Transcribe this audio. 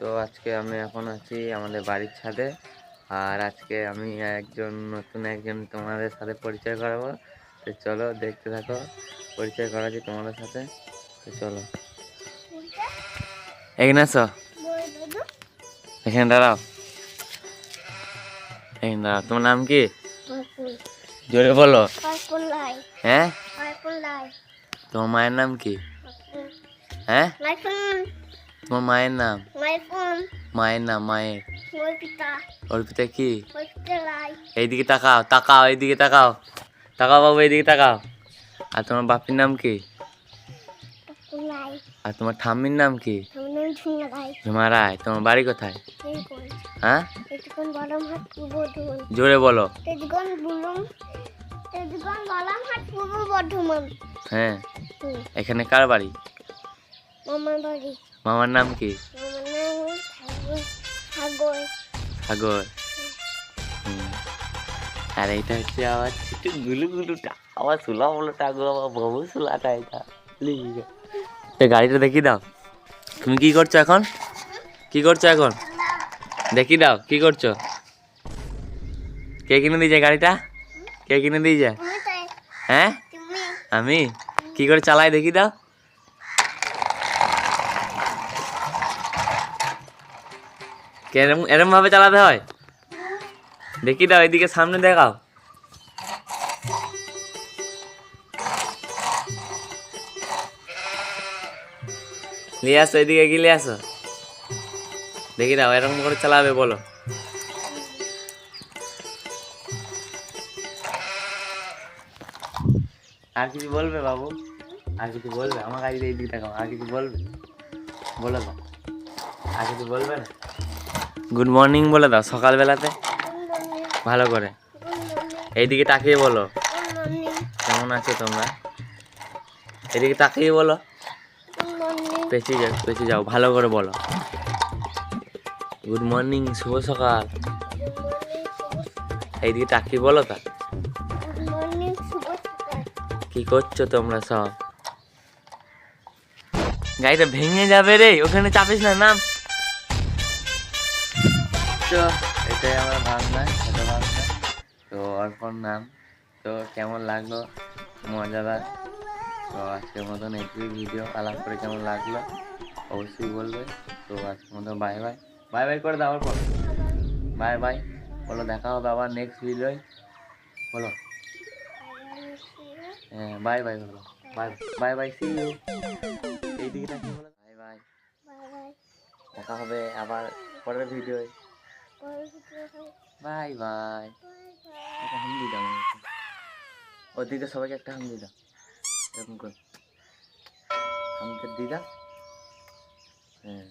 তো আজকে আমি এখন আছি আমাদের বাড়ির ছাদে। আর আজকে আমি নতুন একজন তোমাদের সাথে পরিচয় করাবো। তো চলো দেখতে থাকো, পরিচয় করাচ্ছি তোমাদের সাথে। তো চলো এখানে আসো, এখানে দাঁড়াও, এখানে দাঁড়াও। তোমার নাম কি? জোরে বলো। হ্যাঁ, তোমার মায়ের নাম কি? হ্যাঁ, তোমার মায়ের নাম? মায়ের নাম, মায়ের অর্পিতা কি? এইদিকে তাকাও, তাকাও, এইদিকে তাকাও, তাকাও বাবু, এইদিকে তাকাও। আর তোমার বাপির নাম কি? আর তোমার ঠাম্মির নাম কি? ঝুমা রায়। তোমার বাড়ি কোথায়? হ্যাঁ, জোরে বলো। হ্যাঁ, এখানে কার বাড়ি? মামার নাম কি? সাগর। আর এইটা হচ্ছে আমার ছোট গুলু গুলুটা, আমার সুলা বলোটা গো, আমার বাবু সুলাটা। এটা গাড়িটা দেখিয়ে দাও। তুমি কি করছো এখন? কি করছো এখন? দেখি দাও কি করছো। কে কিনে দিয়েছে গাড়িটা? কে কিনে দিয়েছে? হ্যাঁ, আমি কি করে চালাই দেখি দাও। এরম এরম ভাবে চালাতে হয়? দেখি দাও, এদিকে সামনে দেখাও। নিয়ে আসো, এদিকে গিয়ে নিয়ে আসো, দেখি দাও এরকম করে চালাবে বলো। আর কিছু বলবে বাবু? আর কিছু বলবে? আমার গাড়িতে এইদিকে দেখাও, আর কিছু বলবে? বলে দাও, আর কিছু বলবে না? গুড মর্নিং বলে দাও সকালবেলাতে ভালো করে। এইদিকে তাকিয়ে বলো কেমন আছো তোমরা। এদিকে তাকিয়ে বলো, পেছিয়ে যাও, পেছিয়ে যাও, ভালো করে বলো। গুড মর্নিং, শুভ সকাল। এইদিকে তাকিয়ে বলো তা। কি করছো তোমরা সব? গাড়িটা ভেঙে যাবে রে, ওখানে চাপিস না, নাম। তো এটাই আমার ভাবনা, ছোট ভাবনা। তো অর্পণ নাম। তো কেমন লাগলো? মজাদার। তো আজকের মতন একটু ভিডিও আলাপ করে কেমন লাগলো অবশ্যই বলবে। তো আজকের মতো বাই বাই। বাই বাই করে দাও অর্পণ, বাই বাই বলো। দেখা হবে আবার নেক্সট ভিডিওয়, বলো। হ্যাঁ, বাই বাই বলো। Bye bye bye, see you. এইদিকে তাকিয়ে বলো বাই বাই। দেখা হবে আবার পরের ভিডিওয়। Bye bye. একটা হামদি দাও আমাকে। ওদিকে সবাইকে একটা হামদি দাও, এরকম করে হামদি দিয়ে দাও। হ্যাঁ।